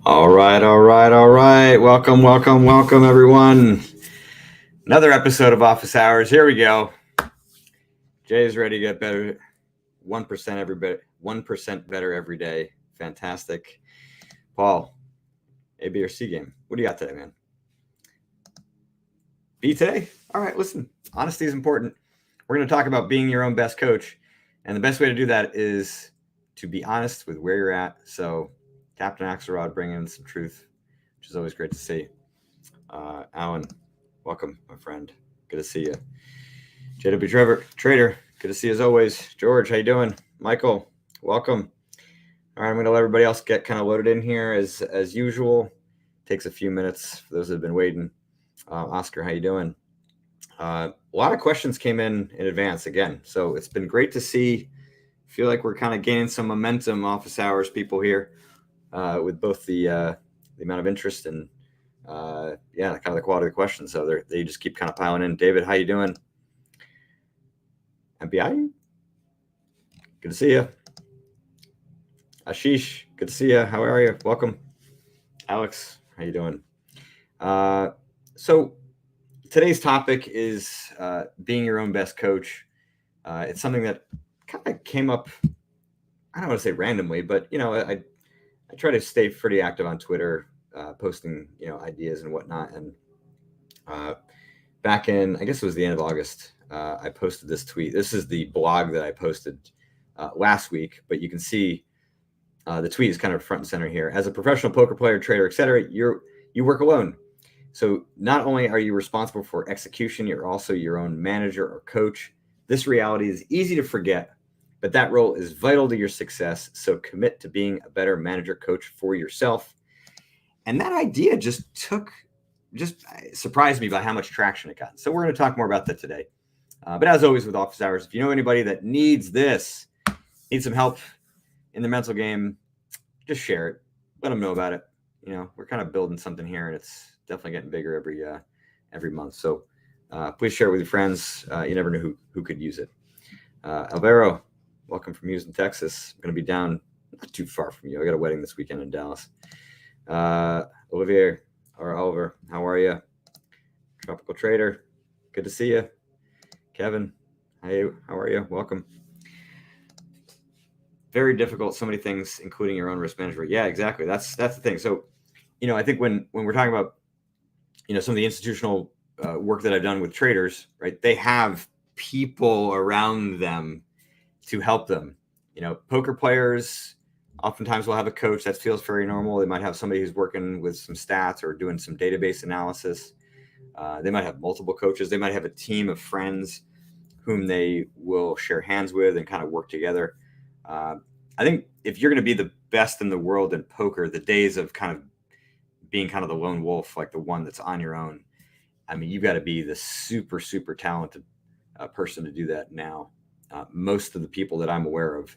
All right. Welcome, everyone. Another episode of Office Hours. Here we go. Jay's ready to get better. 1% better every day. Fantastic. Paul, A, B, or C game. What do you got today, man? B today? All right, listen. Honesty is important. We're going to talk about being your own best coach. And the best way to do that is to be honest with where you're at. So, Captain Axelrod bringing in some truth, which is always great to see. Alan, welcome, my friend. Good to see you. JW Trader, good to see you as always. George, how you doing? Michael, welcome. All right, I'm going to let everybody else get kind of loaded in here as usual. Takes a few minutes for those that have been waiting. Oscar, how you doing? A lot of questions came in advance again, so it's been great to see. Feel like we're kind of gaining some momentum, office hours people here, with both the amount of interest and kind of the quality of the questions. So they just keep kind of piling in. David, how you doing? MBI, good to see you. Ashish, good to see you. How are you? Welcome. Alex, how you doing? So today's topic is being your own best coach. It's something that kind of came up, I don't want to say randomly, but I try to stay pretty active on Twitter, posting ideas and whatnot. And back in, I guess it was the end of August, I posted this tweet. This is the blog that I posted last week, but you can see the tweet is kind of front and center here. As a professional poker player, trader, etc., you work alone. So not only are you responsible for execution, you're also your own manager or coach. This reality is easy to forget, but that role is vital to your success. So commit to being a better manager coach for yourself. And that idea just surprised me by how much traction it got. So we're going to talk more about that today. But as always with office hours, if you know anybody that needs some help in the mental game, just share it. Let them know about it. We're kind of building something here, and it's definitely getting bigger every month. So please share it with your friends. You never know who could use it. Alvaro, welcome from Houston, Texas. I'm going to be down not too far from you. I got a wedding this weekend in Dallas. Olivier or Oliver, how are you? Tropical Trader, good to see you. Kevin, hey, how are you? Welcome. Very difficult, so many things, including your own risk management. Yeah, exactly. That's the thing. So, I think when we're talking about, some of the institutional work that I've done with traders, right? They have people around them to help them. Poker players oftentimes will have a coach. That feels very normal. They might have somebody who's working with some stats or doing some database analysis. They might have multiple coaches. They might have a team of friends whom they will share hands with and kind of work together. I think if you're going to be the best in the world in poker, the days of kind of being kind of the lone wolf, like the one that's on your own, I mean, you've got to be the super, super talented person to do that now. Most of the people that I'm aware of,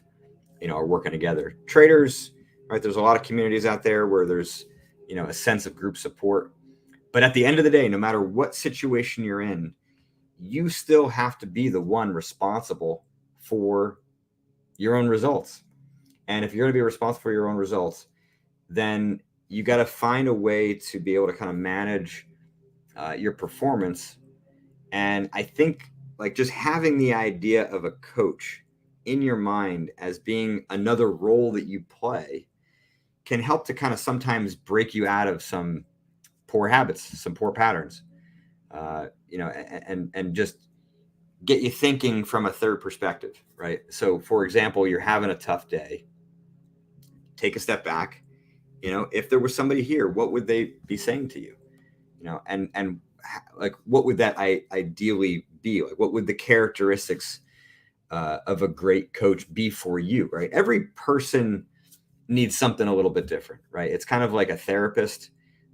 are working together. Traders, right? There's a lot of communities out there where there's, a sense of group support. But at the end of the day, no matter what situation you're in, you still have to be the one responsible for your own results. And if you're going to be responsible for your own results, then you got to find a way to be able to kind of manage your performance. And I think like just having the idea of a coach in your mind as being another role that you play can help to kind of sometimes break you out of some poor habits, some poor patterns, and just get you thinking from a third perspective, right? So for example, you're having a tough day, take a step back. If there was somebody here, what would they be saying to you? And like, what would that ideally be? Like, what would the characteristics of a great coach be for you, right? Every person needs something a little bit different, right? It's kind of like a therapist.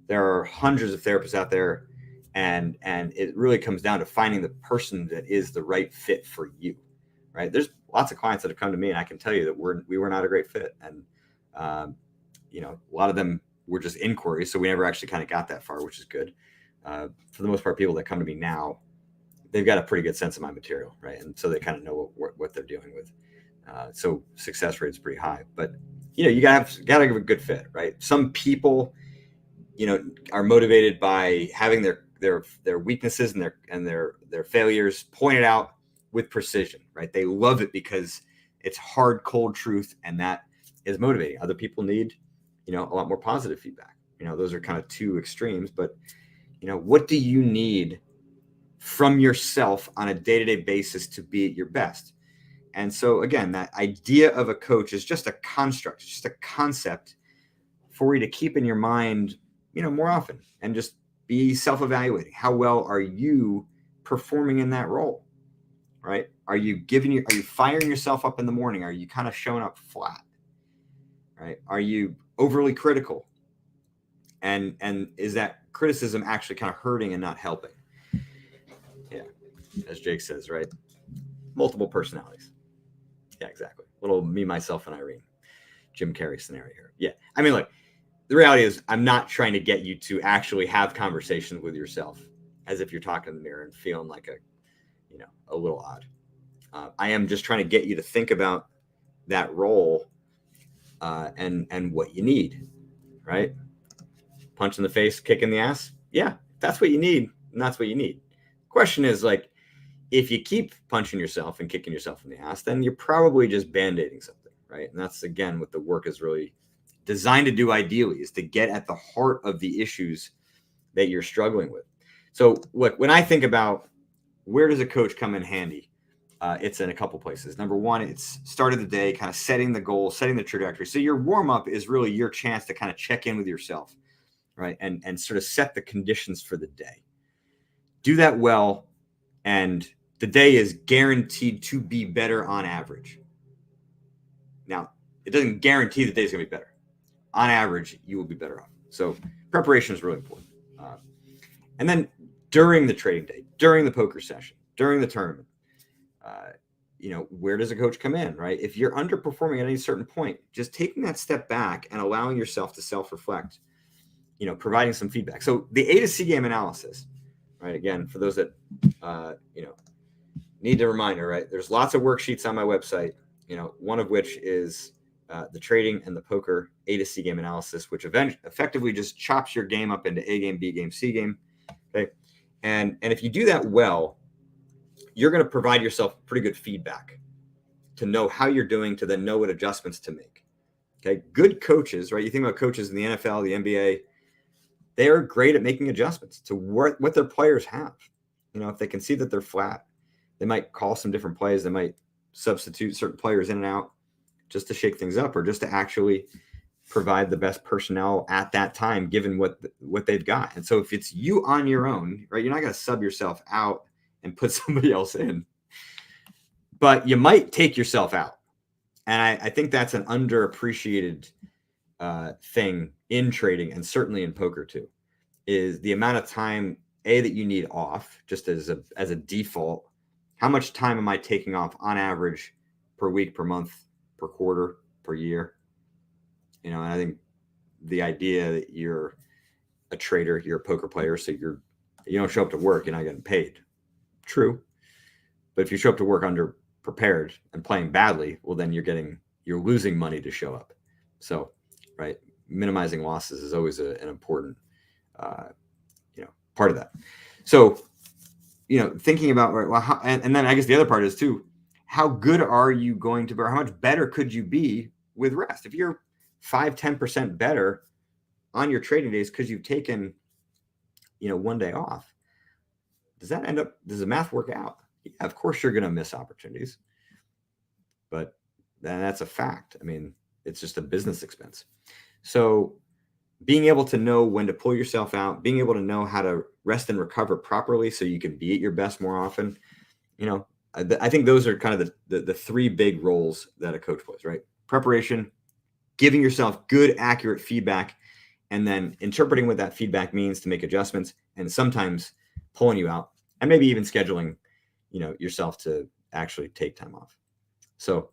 There are hundreds of therapists out there, and it really comes down to finding the person that is the right fit for you, right? There's lots of clients that have come to me, and I can tell you that we were not a great fit, and a lot of them were just inquiries, so we never actually kind of got that far, which is good. For the most part, people that come to me now, they've got a pretty good sense of my material, right? And so they kind of know what they're dealing with. So success rate is pretty high. But you gotta have a good fit, right? Some people, are motivated by having their weaknesses and their failures pointed out with precision, right? They love it because it's hard, cold truth, and that is motivating. Other people need, a lot more positive feedback. Those are kind of two extremes, but what do you need from yourself on a day-to-day basis to be at your best? And so again, that idea of a coach is just a construct, just a concept for you to keep in your mind, more often, and just be self-evaluating. How well are you performing in that role? Right? Are you firing yourself up in the morning? Are you kind of showing up flat? Right? Are you overly critical? And is that criticism actually kind of hurting and not helping? Yeah. As Jake says, right? Multiple personalities. Yeah, exactly. Little me, myself, and Irene. Jim Carrey scenario here. Yeah. I mean, look, the reality is I'm not trying to get you to actually have conversations with yourself as if you're talking in the mirror and feeling like a little odd. I am just trying to get you to think about that role and what you need, right? Punch in the face, kick in the ass. Yeah, that's what you need. And that's what you need. Question is, like, if you keep punching yourself and kicking yourself in the ass, then you're probably just band-aiding something, right? And that's, again, what the work is really designed to do, ideally, is to get at the heart of the issues that you're struggling with. So look, when I think about where does a coach come in handy, it's in a couple places. Number one, it's start of the day, kind of setting the goal, setting the trajectory. So your warm-up is really your chance to kind of check in with yourself, right? And sort of set the conditions for the day. Do that well, and the day is guaranteed to be better on average. Now, it doesn't guarantee the day's going to be better. On average, you will be better off. So preparation is really important. And then during the trading day, during the poker session, during the tournament, where does a coach come in, right? If you're underperforming at any certain point, just taking that step back and allowing yourself to self-reflect, providing some feedback. So the A to C game analysis, right? Again, for those that, need a reminder, right? There's lots of worksheets on my website, one of which is the trading and the poker A to C game analysis, which effectively just chops your game up into A game, B game, C game. Okay. And if you do that well, you're going to provide yourself pretty good feedback to know how you're doing, to then know what adjustments to make. Okay. Good coaches, right? You think about coaches in the NFL, the NBA, they are great at making adjustments to what their players have. If they can see that they're flat, they might call some different plays. They might substitute certain players in and out just to shake things up, or just to actually provide the best personnel at that time, given what they've got. And so if it's you on your own, right, you're not going to sub yourself out and put somebody else in, but you might take yourself out. And I think that's an underappreciated thing in trading, and certainly in poker too, is the amount of time that you need off, just as a default. How much time am I taking off on average per week, per month, per quarter, per year? And I think the idea that you're a trader, you're a poker player, so you don't show up to work, you're not getting paid. True. But if you show up to work underprepared and playing badly, well, then you're losing money to show up. So, right, minimizing losses is always an important, part of that. So, thinking about, well, and then I guess the other part is too, how good are you going to be, or how much better could you be with rest? If you're 5-10% better on your trading days because you've taken, one day off, does the math work out? Yeah, of course you're going to miss opportunities, but then that's a fact. I mean, it's just a business expense. So being able to know when to pull yourself out, being able to know how to rest and recover properly so you can be at your best more often, I think those are kind of the three big roles that a coach plays, right? Preparation, giving yourself good, accurate feedback, and then interpreting what that feedback means to make adjustments, and sometimes pulling you out, and maybe even scheduling, yourself to actually take time off. So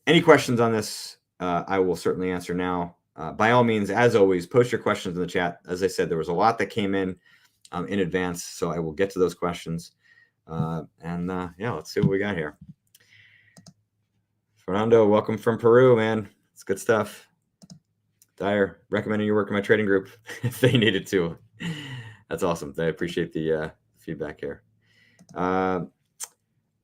any questions on this, I will certainly answer now. By all means, as always, post your questions in the chat. As I said, there was a lot that came in advance, so I will get to those questions. Let's see what we got here. Fernando, welcome from Peru, man. It's good stuff. Dyer, recommending your work in my trading group if they needed to. That's awesome. I appreciate the feedback here. My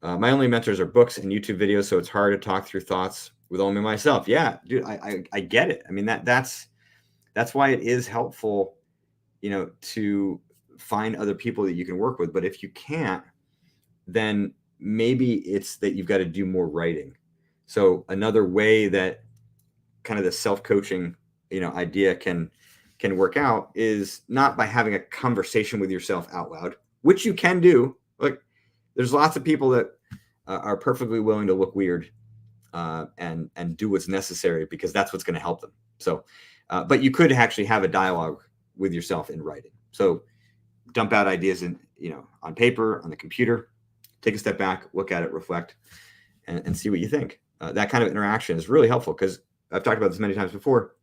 only mentors are books and YouTube videos, so it's hard to talk through thoughts with only myself. Yeah, dude, I get it. I mean, that's why it is helpful, to find other people that you can work with. But if you can't, then maybe it's that you've got to do more writing. So another way that kind of the self-coaching, idea can work out is not by having a conversation with yourself out loud, which you can do. Like, there's lots of people that are perfectly willing to look weird and do what's necessary because that's what's going to help them. So, but you could actually have a dialogue with yourself in writing. So dump out ideas on paper, on the computer, take a step back, look at it, reflect, and see what you think. That kind of interaction is really helpful because I've talked about this many times before.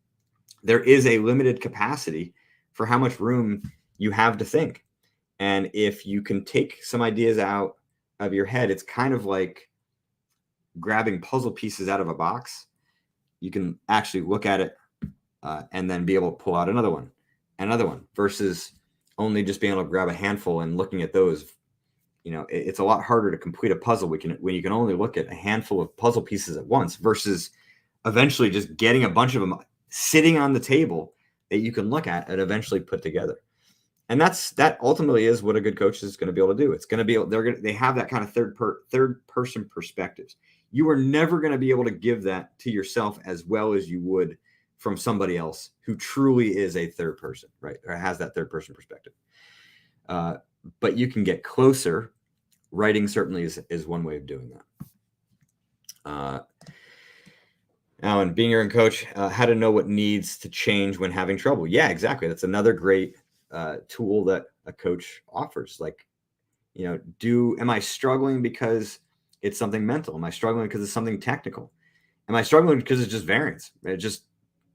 There is a limited capacity for how much room you have to think. And if you can take some ideas out of your head, it's kind of like grabbing puzzle pieces out of a box. You can actually look at it and then be able to pull out another one, versus only just being able to grab a handful and looking at those. It's a lot harder to complete a puzzle when you can only look at a handful of puzzle pieces at once, versus eventually just getting a bunch of them sitting on the table that you can look at and eventually put together. And that ultimately is what a good coach is going to be able to do. It's going to be they have that kind of third person perspectives. You are never going to be able to give that to yourself as well as you would from somebody else who truly is a third person, right? Or has that third person perspective. But you can get closer. Writing certainly is one way of doing that. Alan, being your own coach, how to know what needs to change when having trouble. Yeah, exactly. That's another great tool that a coach offers. Like, am I struggling because it's something mental? Am I struggling because it's something technical? Am I struggling because it's just variance? It's just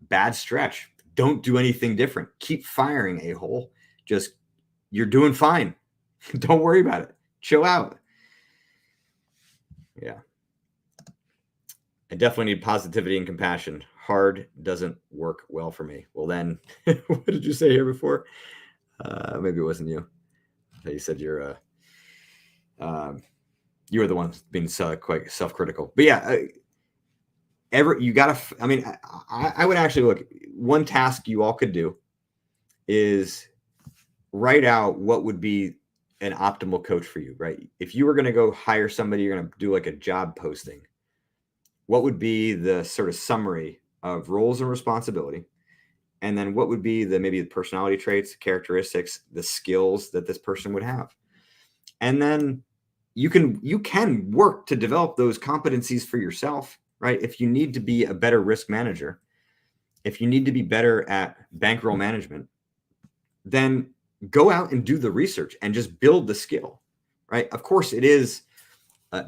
bad stretch. Don't do anything different. Keep firing, a-hole. You're doing fine. Don't worry about it. Chill out. Yeah. I definitely need positivity and compassion. Hard doesn't work well for me. Well, then, what did you say here before? Maybe it wasn't you. You said you were the one being quite self-critical. But yeah, you gotta. I mean, I would actually look. One task you all could do is write out what would be an optimal coach for you. Right? If you were going to go hire somebody, you're going to do like a job posting. What would be the sort of summary of roles and responsibility? And then what would be maybe the personality traits, characteristics, the skills that this person would have? And then you can work to develop those competencies for yourself, right? If you need to be a better risk manager, if you need to be better at bankroll management, then go out and do the research and just build the skill, right? Of course, it is, a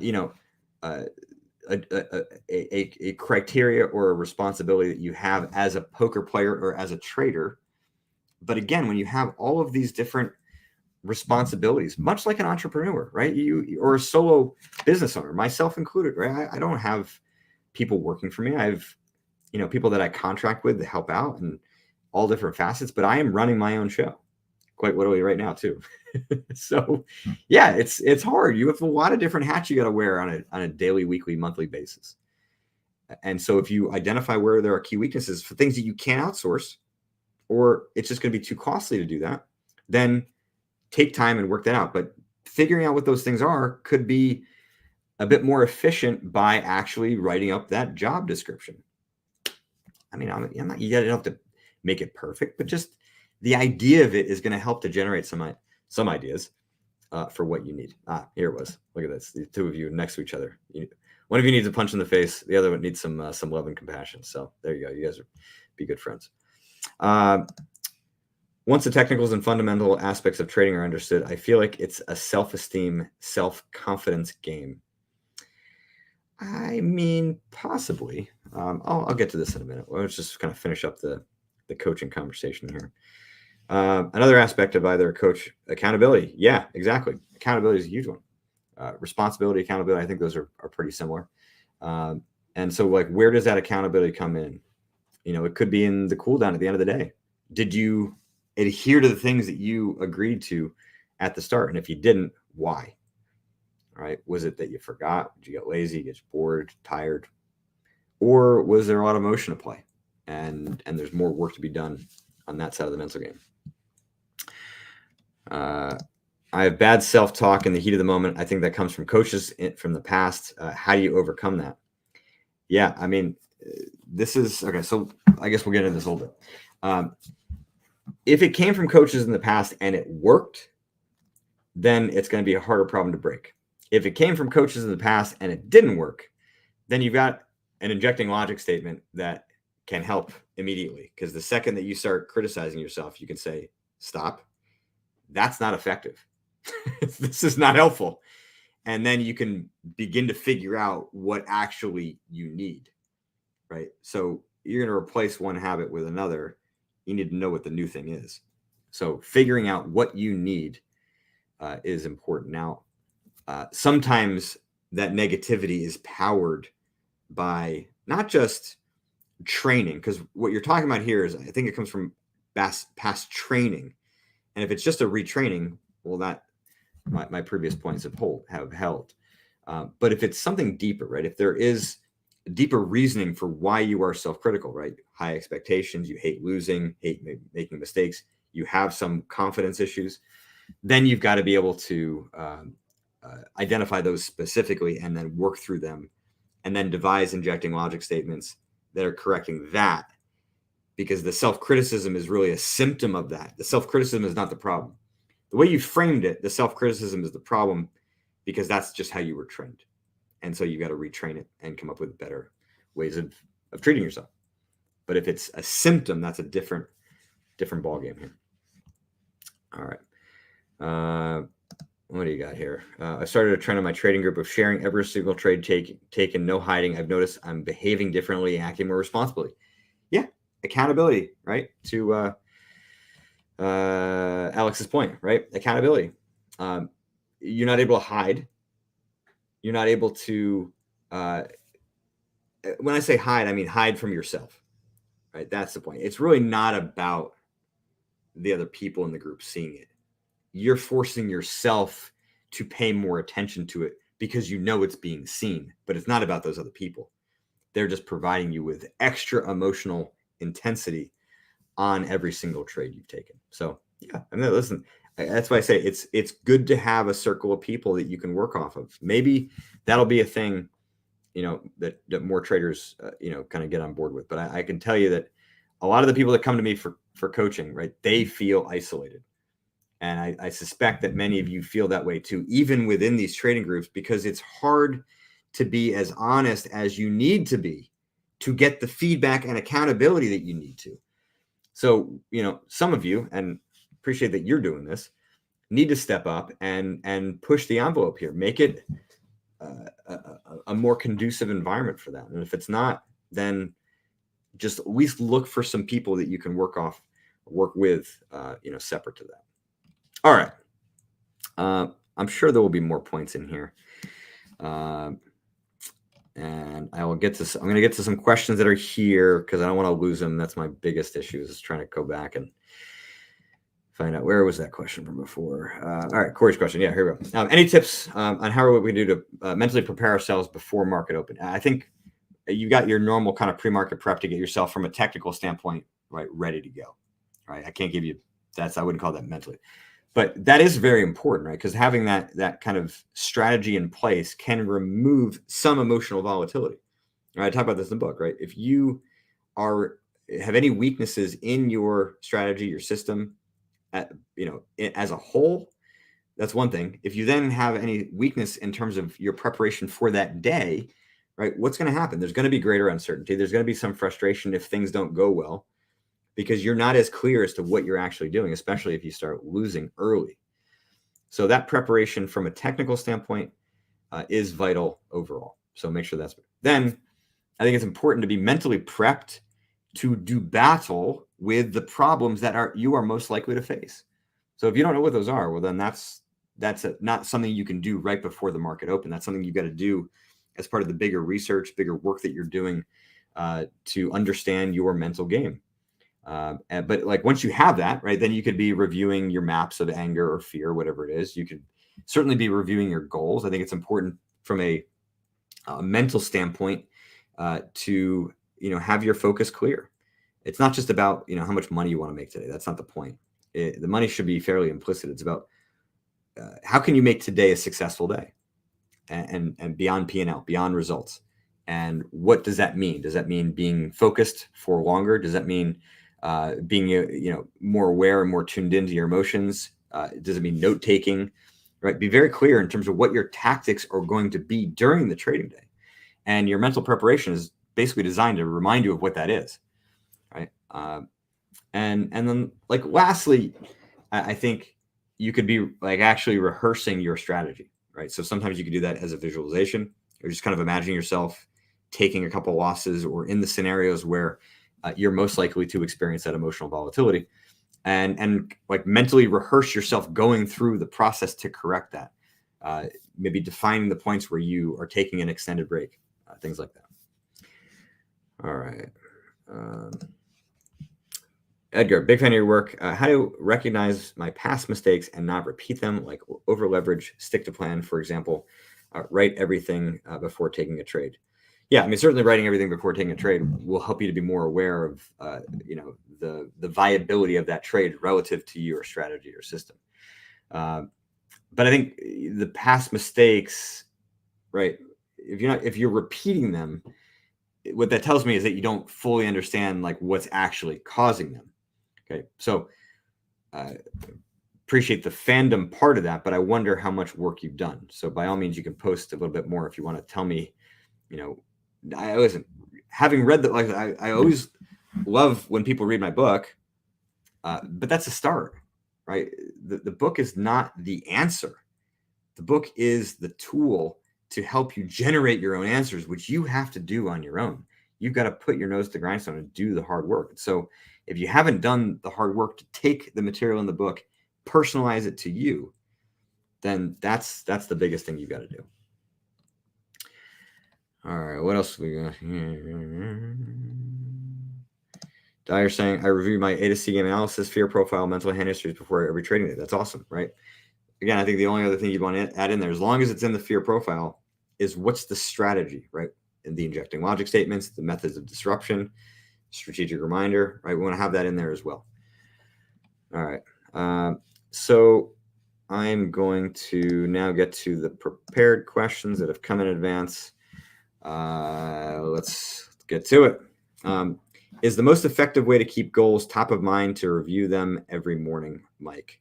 criteria or a responsibility that you have as a poker player or as a trader. But again, when you have all of these different responsibilities, much like an entrepreneur, right? Or a solo business owner, myself included, right? I don't have people working for me. I have, people that I contract with to help out in all different facets, but I am running my own show quite literally right now too. So yeah, it's hard. You have a lot of different hats you got to wear on a daily, weekly, monthly basis. And so if you identify where there are key weaknesses for things that you can't outsource, or it's just going to be too costly to do that, then take time and work that out. But figuring out what those things are could be a bit more efficient by actually writing up that job description. I mean, you don't have to make it perfect, but just the idea of it is going to help to generate some ideas for what you need. Here it was. Look at this. The two of you next to each other. One of you needs a punch in the face. The other one needs some love and compassion. So there you go. You guys be good friends. Once the technicals and fundamental aspects of trading are understood, I feel like it's a self-esteem, self-confidence game. I mean, possibly. I'll get to this in a minute. Let's just kind of finish up the coaching conversation here. Another aspect of either coach accountability. Yeah, exactly. Accountability is a huge one. Responsibility, accountability, I think those are pretty similar. And so like, where does that accountability come in? It could be in the cool down at the end of the day. Did you adhere to the things that you agreed to at the start? And if you didn't, why? All right. Was it that you forgot? Did you get lazy, get bored, tired? Or was there a lot of emotion to play? And there's more work to be done on that side of the mental game. I have bad self-talk in the heat of the moment. I think that comes from coaches from the past. How do you overcome that? Yeah, I mean, this is okay. So I guess we'll get into this a little bit. If it came from coaches in the past and it worked, then it's going to be a harder problem to break. If it came from coaches in the past and it didn't work, then you've got an injecting logic statement that can help immediately. Because the second that you start criticizing yourself, you can say, stop. That's not effective. This is not helpful. And then you can begin to figure out what actually you need, right? So you're going to replace one habit with another. You need to know what the new thing is. So figuring out what you need is important. Now, sometimes that negativity is powered by not just training, because what you're talking about here is, I think it comes from past training. And if it's just a retraining, well, that my previous points have held. But if it's something deeper, right? If there is deeper reasoning for why you are self-critical, right? High expectations, you hate losing, hate making mistakes, you have some confidence issues, then you've got to be able to identify those specifically and then work through them and then devise injecting logic statements that are correcting that, because the self-criticism is really a symptom of that. The self-criticism is not the problem. The way you framed it, the self-criticism is the problem, because that's just how you were trained. And so you got to retrain it and come up with better ways of treating yourself. But if it's a symptom, that's a different ballgame here. All right. What do you got here? I started a trend in my trading group of sharing every single trade taken, no hiding. I've noticed I'm behaving differently, acting more responsibly. Yeah, accountability, right? To Alex's point, right? Accountability. You're not able to hide. You're not able to, when I say hide, I mean hide from yourself, right? That's the point. It's really not about the other people in the group seeing it. You're forcing yourself to pay more attention to it because you know it's being seen, but it's not about those other people. They're just providing you with extra emotional intensity on every single trade you've taken. So yeah, I mean, listen, that's why I say it's good to have a circle of people that you can work off of. Maybe that'll be a thing, that more traders, kind of get on board with. But I can tell you that a lot of the people that come to me for coaching, right, they feel isolated. And I suspect that many of you feel that way too, even within these trading groups, because it's hard to be as honest as you need to be to get the feedback and accountability that you need to. So, some of you, and appreciate that you're doing this, need to step up and push the envelope here. Make it a more conducive environment for that. And if it's not, then just at least look for some people that you can work with, separate to that. All right. I'm sure there will be more points in here. And I will get to, I'm going to get to some questions that are here because I don't want to lose them. That's my biggest issue, is trying to go back and find out where was that question from before. All right, Corey's question. Yeah, here we go. Any tips on how we do to mentally prepare ourselves before market open? I think you got your normal kind of pre-market prep to get yourself from a technical standpoint, right, ready to go. Right, I can't give you that's, I wouldn't call that mentally. But that is very important, right? Because having that kind of strategy in place can remove some emotional volatility. Right? I talk about this in the book, right? If you have any weaknesses in your strategy, your system, as a whole, that's one thing. If you then have any weakness in terms of your preparation for that day, right? What's going to happen? There's going to be greater uncertainty. There's going to be some frustration if things don't go well, because you're not as clear as to what you're actually doing, especially if you start losing early. So that preparation from a technical standpoint is vital overall. So make sure that's. Then I think it's important to be mentally prepped to do battle with the problems that you are most likely to face. So if you don't know what those are, well, then that's not something you can do right before the market open. That's something you've got to do as part of the bigger research, bigger work that you're doing to understand your mental game. But like once you have that, right, then you could be reviewing your maps of anger or fear, whatever it is. You could certainly be reviewing your goals. I think it's important from a mental standpoint to have your focus clear. It's not just about how much money you want to make today. That's not the point. The money should be fairly implicit. It's about how can you make today a successful day, and beyond P&L, beyond results. And what does that mean? Does that mean being focused for longer? Does that mean being more aware and more tuned into your emotions? Does it mean note taking? Right? Be very clear in terms of what your tactics are going to be during the trading day, and your mental preparation is basically designed to remind you of what that is. Right? And then like lastly, I think you could be like actually rehearsing your strategy. Right? So sometimes you could do that as a visualization, or just kind of imagining yourself taking a couple losses, or in the scenarios where you're most likely to experience that emotional volatility, and like mentally rehearse yourself going through the process to correct that. Maybe defining the points where you are taking an extended break, things like that. All right. Edgar, big fan of your work. How to recognize my past mistakes and not repeat them, like over leverage, stick to plan, for example, write everything before taking a trade. Yeah, I mean, certainly writing everything before taking a trade will help you to be more aware of, the viability of that trade relative to your strategy or system. But I think the past mistakes, right? If you're repeating them, what that tells me is that you don't fully understand like what's actually causing them. Okay, so appreciate the fandom part of that, but I wonder how much work you've done. So by all means, you can post a little bit more if you want to tell me. I listen, having read that, like I always love when people read my book, but that's a start, right? The book is not the answer. The book is the tool to help you generate your own answers, which you have to do on your own. You've got to put your nose to the grindstone and do the hard work. So if you haven't done the hard work to take the material in the book, personalize it to you, then that's the biggest thing you've got to do. All right, what else we got here? Dyer saying, I review my A to C game analysis, fear profile, mental hand histories before every trading day. That's awesome, right? Again, I think the only other thing you'd want to add in there, as long as it's in the fear profile, is what's the strategy, right? And the injecting logic statements, the methods of disruption, strategic reminder, right? We want to have that in there as well. All right. So I'm going to now get to the prepared questions that have come in advance. Let's get to it. Is the most effective way to keep goals top of mind to review them every morning, Mike?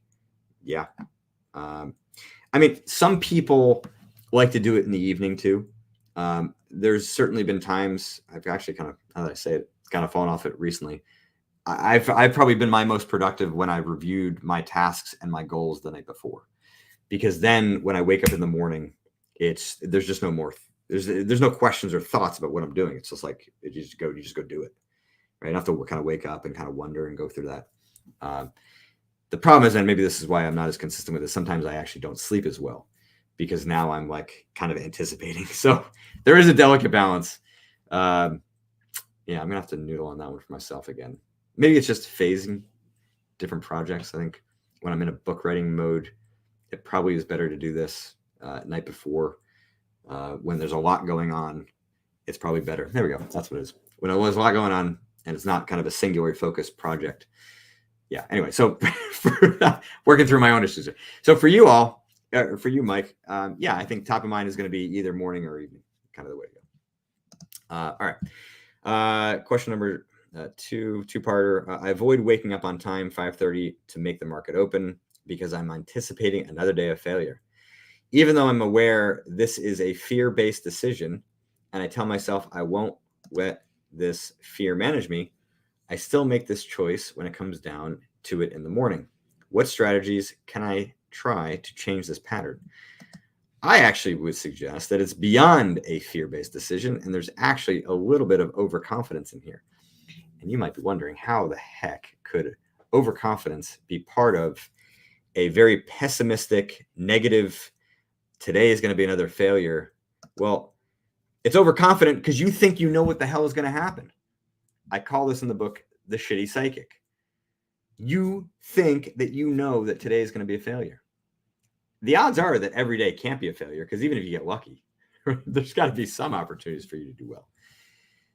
Yeah. I mean, some people like to do it in the evening too. There's certainly been times I've actually kind of, now that I say it, kind of fallen off it recently. I've probably been my most productive when I've reviewed my tasks and my goals the night before, because then when I wake up in the morning, there's just no more. There's no questions or thoughts about what I'm doing. It's just like you just go do it. Right? I don't have to kind of wake up and kind of wonder and go through that. The problem is, and maybe this is why I'm not as consistent with it, sometimes I actually don't sleep as well, because now I'm like kind of anticipating. So there is a delicate balance. Yeah, I'm gonna have to noodle on that one for myself again. Maybe it's just phasing different projects. I think when I'm in a book writing mode, it probably is better to do this night before. When there's a lot going on, it's probably better. There we go. That's what it is. When there's a lot going on and it's not kind of a singular focused project. Yeah. Anyway, so for working through my own issues. So for you all, for you, Mike, yeah, I think top of mind is going to be either morning or evening, kind of the way to go. All right. Question number two-parter. I avoid waking up on time, 5:30, to make the market open because I'm anticipating another day of failure. Even though I'm aware this is a fear-based decision, and I tell myself I won't let this fear manage me, I still make this choice when it comes down to it in the morning. What strategies can I try to change this pattern? I actually would suggest that it's beyond a fear-based decision, and there's actually a little bit of overconfidence in here. And you might be wondering, how the heck could overconfidence be part of a very pessimistic, negative, today is going to be another failure? Well, It's overconfident because you think you know what the hell is going to happen. I call this in the book the shitty psychic. You think that you know that today is going to be a failure. The odds are that every day can't be a failure, because even if you get lucky, there's got to be some opportunities for you to do well.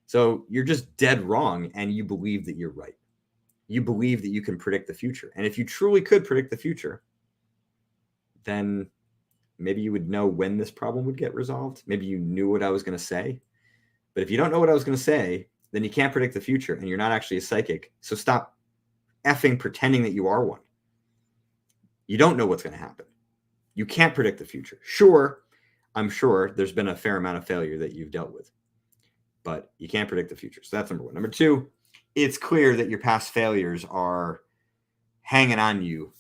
So you're just dead wrong, and you believe that you're right. You believe that you can predict the future. And if you truly could predict the future, then maybe you would know when this problem would get resolved. Maybe you knew what I was going to say. But if you don't know what I was going to say, then you can't predict the future, and you're not actually a psychic. So stop effing pretending that you are one. You don't know what's going to happen. You can't predict the future. Sure, I'm sure there's been a fair amount of failure that you've dealt with, but you can't predict the future. So that's number one. Number two, it's clear that your past failures are hanging on you,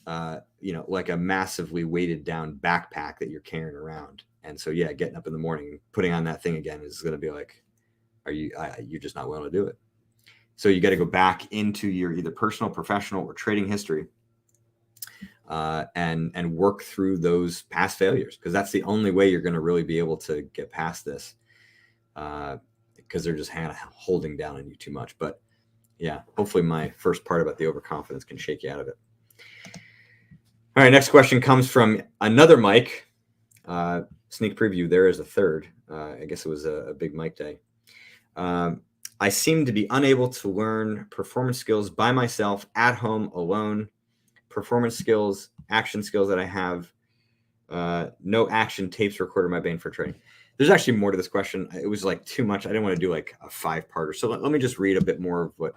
like a massively weighted down backpack that you're carrying around. And so, yeah, getting up in the morning and putting on that thing again is going to be like, you're just not willing to do it. So you got to go back into your either personal, professional, or trading history, and work through those past failures, because that's the only way you're going to really be able to get past this, because they're just holding down on you too much. But yeah, hopefully my first part about the overconfidence can shake you out of it. All right, next question comes from another Mike. Sneak preview, there is a third. I guess it was a big Mike day. I seem to be unable to learn performance skills by myself at home alone. Performance skills, action skills that I have, no action tapes recorded my brain for trading. There's actually more to this question. It was like too much. I didn't want to do like a 5-parter. So let me just read a bit more of what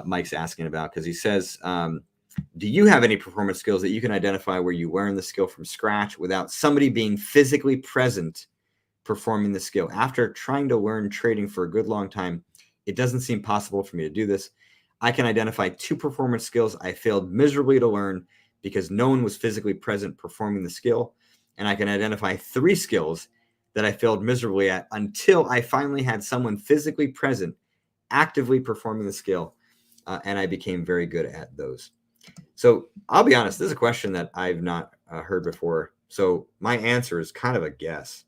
Mike's asking about, because he says, do you have any performance skills that you can identify where you learn the skill from scratch without somebody being physically present performing the skill? After trying to learn trading for a good long time, it doesn't seem possible for me to do this. I can identify 2 performance skills I failed miserably to learn because no one was physically present performing the skill. And I can identify 3 skills that I failed miserably at until I finally had someone physically present, actively performing the skill. And I became very good at those. So I'll be honest, this is a question that I've not heard before. So my answer is kind of a guess.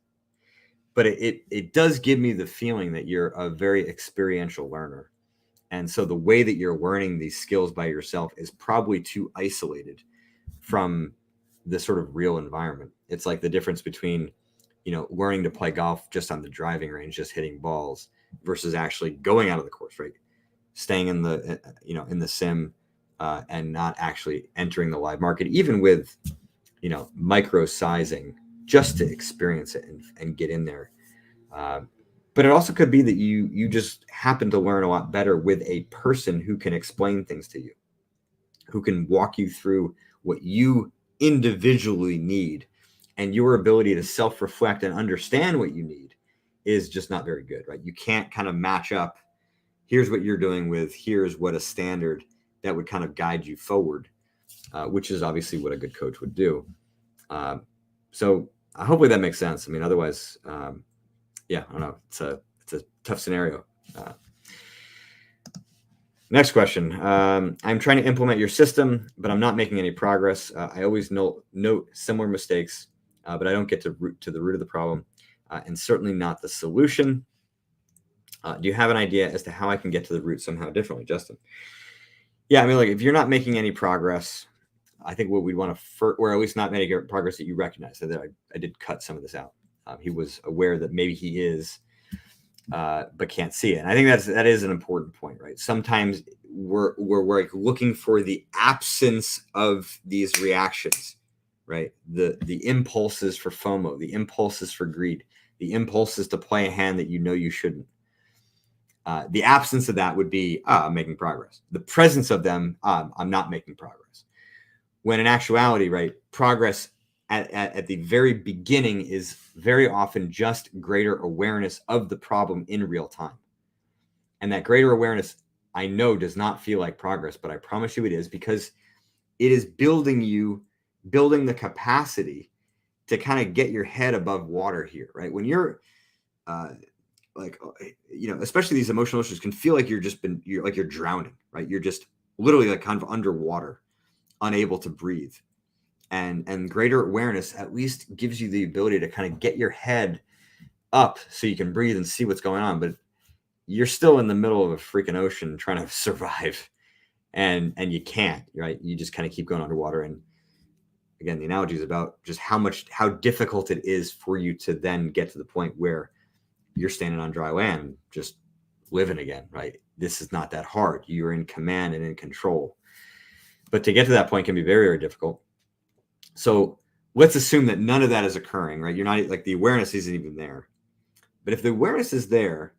But it does give me the feeling that you're a very experiential learner. And so the way that you're learning these skills by yourself is probably too isolated from the sort of real environment. It's like the difference between, learning to play golf just on the driving range, just hitting balls, versus actually going out of the course, right? Staying in the, in the sim, and not actually entering the live market, even with, micro sizing, just to experience it and get in there. But it also could be that you just happen to learn a lot better with a person who can explain things to you, who can walk you through what you individually need, and your ability to self-reflect and understand what you need is just not very good, right? You can't kind of match up, here's what you're doing with, here's what a standard that would kind of guide you forward, which is obviously what a good coach would do. So hopefully that makes sense. I mean, otherwise, yeah, I don't know. It's a tough scenario. Next question. I'm trying to implement your system, but I'm not making any progress. I always note similar mistakes, but I don't get to the root of the problem, and certainly not the solution. Do you have an idea as to how I can get to the root somehow differently, Justin? Yeah, I mean, like, if you're not making any progress, I think what we'd want to, or at least not making progress that you recognize. So that I did cut some of this out. He was aware that maybe he is, but can't see it. And I think that is an important point, right? Sometimes we're like looking for the absence of these reactions, right? The impulses for FOMO, the impulses for greed, the impulses to play a hand that you shouldn't. The absence of that would be, I'm making progress. The presence of them, I'm not making progress. When in actuality, right, progress at the very beginning is very often just greater awareness of the problem in real time. And that greater awareness, I know, does not feel like progress, but I promise you it is, because it is building the capacity to kind of get your head above water here, right? When you're especially these emotional issues can feel like you're drowning, right? You're just literally like kind of underwater, unable to breathe. And greater awareness at least gives you the ability to kind of get your head up so you can breathe and see what's going on, but you're still in the middle of a freaking ocean trying to survive, and you can't, right? You just kind of keep going underwater. And again, the analogy is about just how difficult it is for you to then get to the point where you're standing on dry land, just living again, right? This is not that hard. You're in command and in control. But to get to that point can be very, very difficult. So let's assume that none of that is occurring, right? You're not, like, the awareness isn't even there. But if the awareness is there,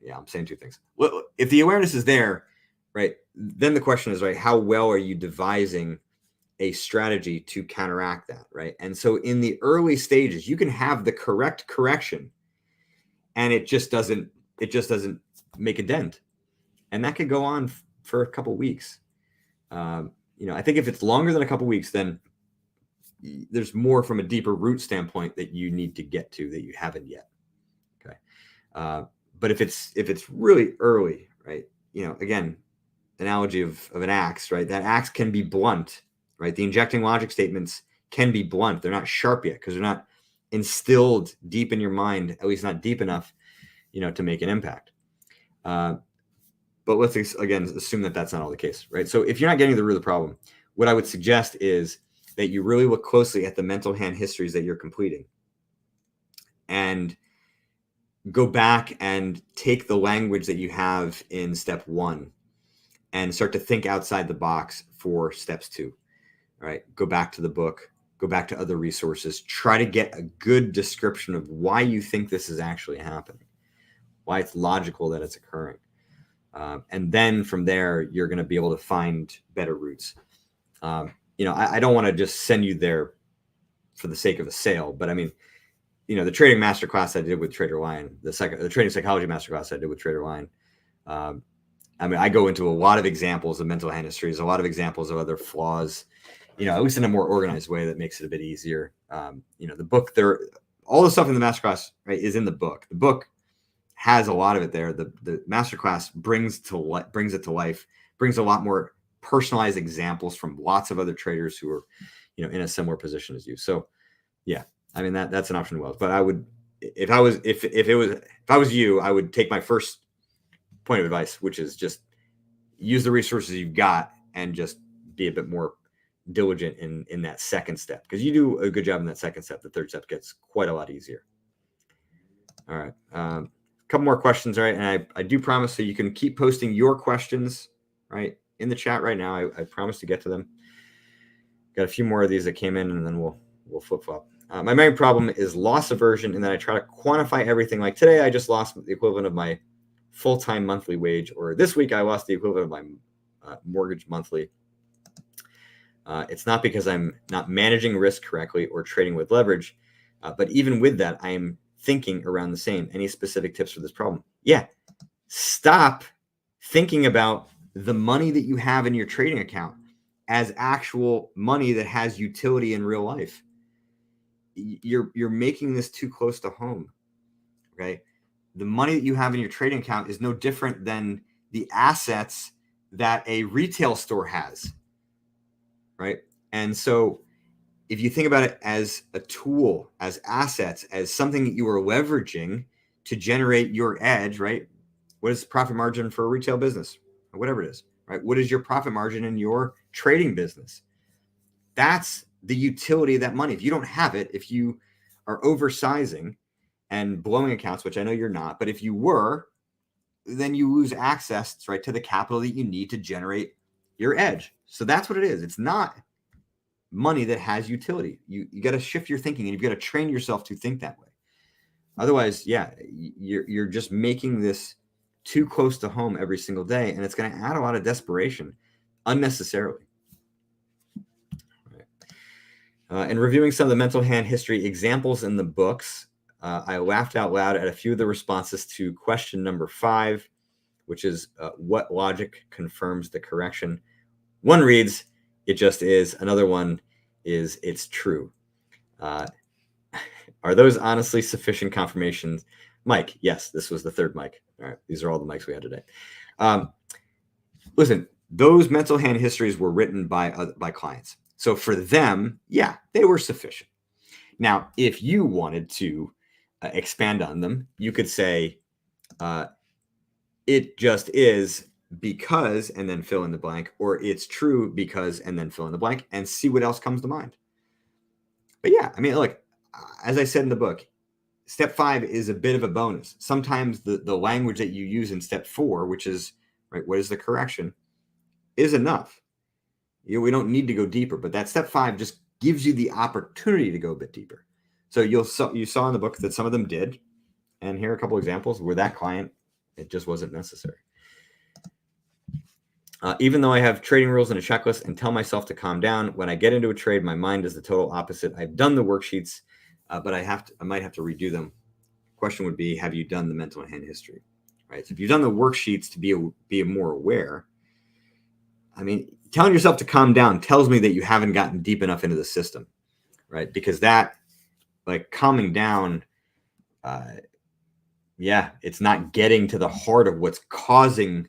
yeah, I'm saying two things. Well, if the awareness is there, right, then the question is, right, how well are you devising a strategy to counteract that, right? And so in the early stages, you can have the correct correction, and it just doesn't make a dent, and that could go on for a couple weeks. I think if it's longer than a couple weeks, then there's more from a deeper root standpoint that you need to get to that you haven't yet. Okay. But if it's really early, right? Again, analogy of an axe, right? That axe can be blunt, right? The injecting logic statements can be blunt. They're not sharp yet because they're not instilled deep in your mind, at least not deep enough, to make an impact. But let's again assume that that's not all the case, right? So if you're not getting to the root of the problem, what I would suggest is that you really look closely at the mental hand histories that you're completing, and go back and take the language that you have in step 1 and start to think outside the box for steps 2. All right, go back to the book, go back to other resources, try to get a good description of why you think this is actually happening, why it's logical that it's occurring. And then from there, you're going to be able to find better routes. I don't want to just send you there for the sake of a sale, but I mean, the trading masterclass I did with Trader Lion, the trading psychology masterclass I did with Trader Lion. I go into a lot of examples of mental hand histories, a lot of examples of other flaws, at least in a more organized way that makes it a bit easier. The book all the stuff in the masterclass, right, is in the book. The book has a lot of it there. The masterclass brings it to life, brings a lot more personalized examples from lots of other traders who are, in a similar position as you. So yeah, I mean, that's an option as well. But I would, if I was you, I would take my first point of advice, which is just use the resources you've got and just be a bit more diligent in that second step, because you do a good job in that second step. The third step gets quite a lot easier. All right. A couple more questions. All right. And I do promise, so you can keep posting your questions, right, in the chat right now. I promise to get to them. Got a few more of these that came in, and then we'll flip-flop. My main problem is loss aversion, and then I try to quantify everything. Like today, I just lost the equivalent of my full-time monthly wage, or this week I lost the equivalent of my mortgage monthly. It's not because I'm not managing risk correctly or trading with leverage, but even with that, I am thinking around the same. Any specific tips for this problem? Yeah, stop thinking about the money that you have in your trading account as actual money that has utility in real life. You're making this too close to home, okay? The money that you have in your trading account is no different than the assets that a retail store has, right? And so if you think about it as a tool, as assets, as something that you are leveraging to generate your edge, right? What is the profit margin for a retail business, or whatever it is, right? What is your profit margin in your trading business? That's the utility of that money. If you don't have it, if you are oversizing and blowing accounts, which I know you're not, but if you were, then you lose access, right, to the capital that you need to generate your edge. So that's what it is. It's not money that has utility. You got to shift your thinking, and you've got to train yourself to think that way. Otherwise, yeah, you're just making this too close to home every single day, and it's going to add a lot of desperation unnecessarily. And reviewing some of the mental hand history examples in the books, I laughed out loud at a few of the responses to question number 5, which is what logic confirms the correction. One reads, "It just is." Another one is, "It's true." Are those honestly sufficient confirmations? Mike, yes, this was the third mic. All right, these are all the mics we had today. Listen, those mental hand histories were written by clients. So for them, yeah, they were sufficient. Now, if you wanted to expand on them. You could say, it just is because, and then fill in the blank, or it's true because, and then fill in the blank, and see what else comes to mind. But yeah, I mean, look, as I said in the book, step 5 is a bit of a bonus. Sometimes the language that you use in step 4, which is, right, what is the correction, is enough. We don't need to go deeper, but that step 5 just gives you the opportunity to go a bit deeper. So you saw in the book that some of them did, and here are a couple examples where that client, it just wasn't necessary. Even though I have trading rules and a checklist and tell myself to calm down, when I get into a trade, my mind is the total opposite. I've done the worksheets, but I might have to redo them. Question would be, have you done the mental hand history? Right. So if you've done the worksheets to be more aware, I mean, telling yourself to calm down tells me that you haven't gotten deep enough into the system, right? Because that, like, calming down, it's not getting to the heart of what's causing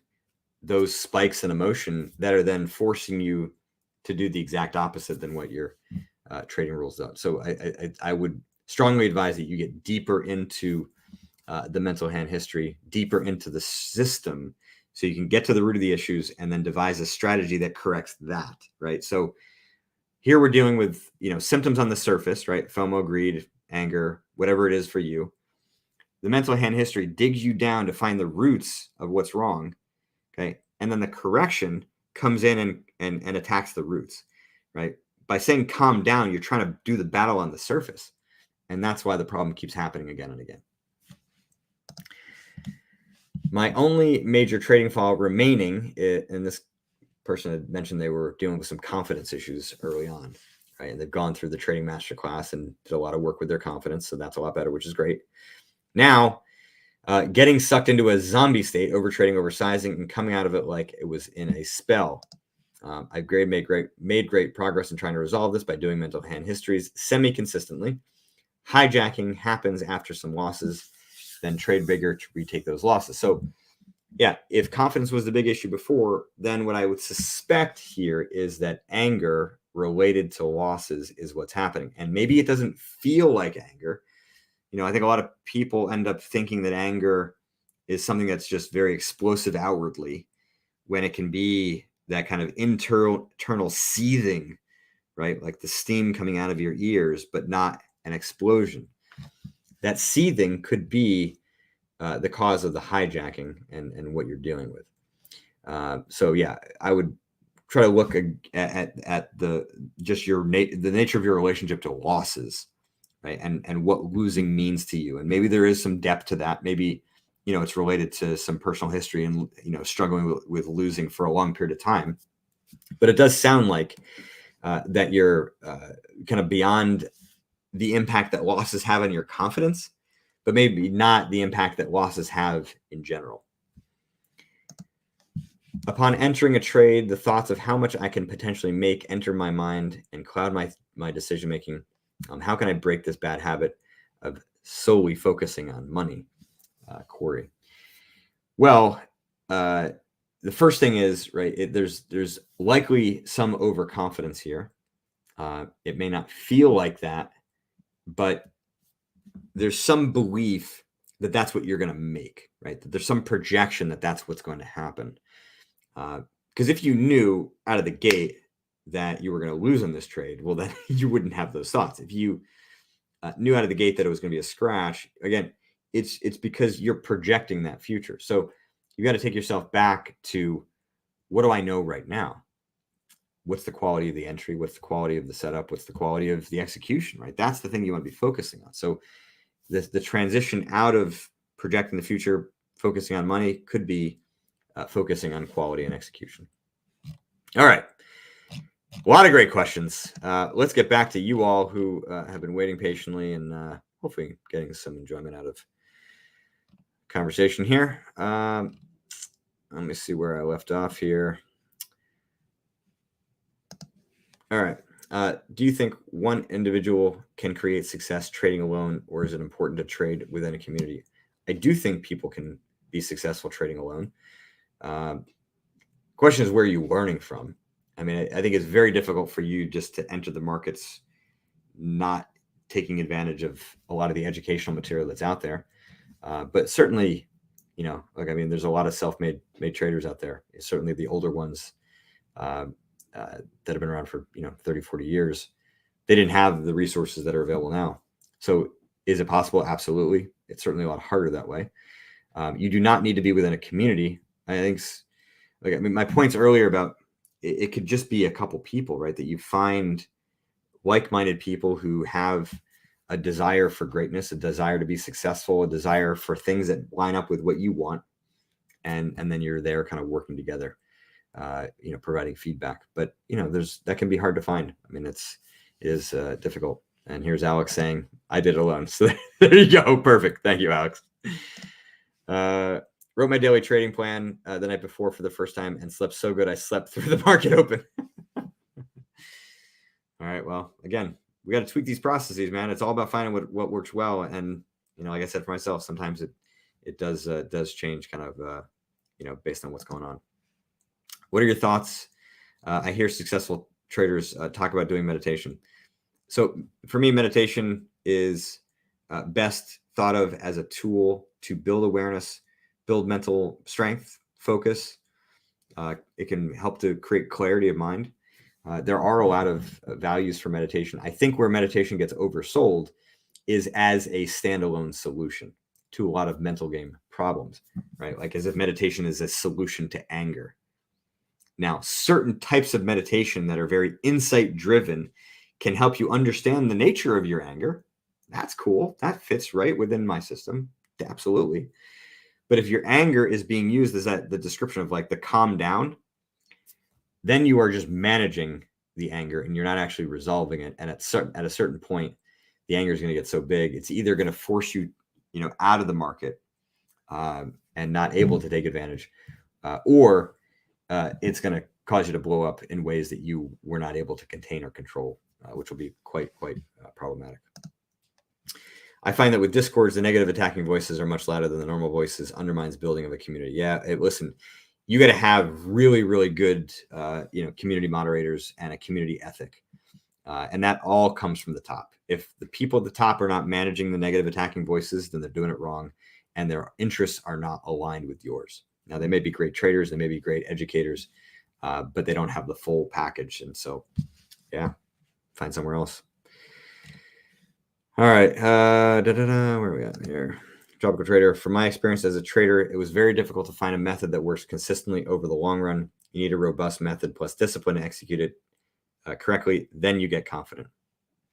those spikes in emotion that are then forcing you to do the exact opposite than what your trading rules do. So I would strongly advise that you get deeper into the mental hand history, deeper into the system, so you can get to the root of the issues and then devise a strategy that corrects that, right? So here we're dealing with, symptoms on the surface, right? FOMO, greed, anger, whatever it is for you. The mental hand history digs you down to find the roots of what's wrong, okay? And then the correction comes in and attacks the roots, right? By saying calm down, you're trying to do the battle on the surface. And that's why the problem keeps happening again and again. My only major trading fall remaining, and this person had mentioned they were dealing with some confidence issues early on, right? And they've gone through the trading masterclass and did a lot of work with their confidence. So that's a lot better, which is great. Now, getting sucked into a zombie state, overtrading, oversizing, and coming out of it like it was in a spell. I've made great progress in trying to resolve this by doing mental hand histories semi-consistently. Hijacking happens after some losses, then trade bigger to retake those losses. So yeah, if confidence was the big issue before, then what I would suspect here is that anger related to losses is what's happening. And maybe it doesn't feel like anger. I think a lot of people end up thinking that anger is something that's just very explosive outwardly, when it can be that kind of internal seething, right? Like the steam coming out of your ears, but not an explosion. That seething could be the cause of the hijacking and what you're dealing with. So yeah, I would try to look at the nature of your relationship to losses, right? And what losing means to you. And maybe there is some depth to that. Maybe, it's related to some personal history and, struggling with losing for a long period of time. But it does sound like that you're kind of beyond the impact that losses have on your confidence, but maybe not the impact that losses have in general. Upon entering a trade, the thoughts of how much I can potentially make enter my mind and cloud my decision-making. How can I break this bad habit of solely focusing on money? Corey. Well, the first thing is, right, there's likely some overconfidence here. It may not feel like that, but there's some belief that that's what you're going to make, right? That there's some projection that that's what's going to happen. Because if you knew out of the gate that you were going to lose on this trade, well, then you wouldn't have those thoughts. If you knew out of the gate that it was going to be a scratch, again, it's because you're projecting that future. So you got to take yourself back to, what do I know right now? What's the quality of the entry? What's the quality of the setup? What's the quality of the execution, right? That's the thing you want to be focusing on. So the transition out of projecting the future, focusing on money, could be focusing on quality and execution. All right. A lot of great questions. Let's get back to you all who have been waiting patiently and hopefully getting some enjoyment out of conversation here. Let me see where I left off here. All right. Do you think one individual can create success trading alone, or is it important to trade within a community? I do think people can be successful trading alone. Question is, where are you learning from? I mean, I think it's very difficult for you just to enter the markets not taking advantage of a lot of the educational material that's out there. But certainly, like, I mean, there's a lot of self-made traders out there. Certainly the older ones that have been around for 30, 40 years, they didn't have the resources that are available now. So is it possible? Absolutely. It's certainly a lot harder that way. You do not need to be within a community. I think, like, I mean, my points earlier about it could just be a couple people, right? That you find like-minded people who have a desire for greatness, a desire to be successful, a desire for things that line up with what you want. And then you're there kind of working together, providing feedback. But, that can be hard to find. I mean, it is difficult. And here's Alex saying, I did it alone. So there you go. Perfect. Thank you, Alex. Wrote my daily trading plan the night before for the first time and slept so good I slept through the market open. All right. Well, again, we got to tweak these processes, man. It's all about finding what works well. And, like I said, for myself, sometimes it does change kind of, based on what's going on. What are your thoughts? I hear successful traders talk about doing meditation. So for me, meditation is best thought of as a tool to build awareness, build mental strength, focus. It can help to create clarity of mind. There are a lot of values for meditation. I think where meditation gets oversold is as a standalone solution to a lot of mental game problems, right? Like as if meditation is a solution to anger. Now, certain types of meditation that are very insight driven can help you understand the nature of your anger. That's cool. That fits right within my system. Absolutely. But if your anger is being used as the description of like the calm down, then you are just managing the anger and you're not actually resolving it. And at a certain point, the anger is going to get so big, it's either going to force you, out of the market and not able to take advantage, or it's going to cause you to blow up in ways that you were not able to contain or control, which will be quite problematic. I find that with discords, the negative attacking voices are much louder than the normal voices, undermines building of a community. Yeah, listen, you got to have really, really good, community moderators and a community ethic. And that all comes from the top. If the people at the top are not managing the negative attacking voices, then they're doing it wrong. And their interests are not aligned with yours. Now, they may be great traders, they may be great educators, but they don't have the full package. And so, yeah, find somewhere else. All right. Where are we at here? Tropical trader. From my experience as a trader, it was very difficult to find a method that works consistently over the long run. You need a robust method plus discipline to execute it correctly. Then you get confident.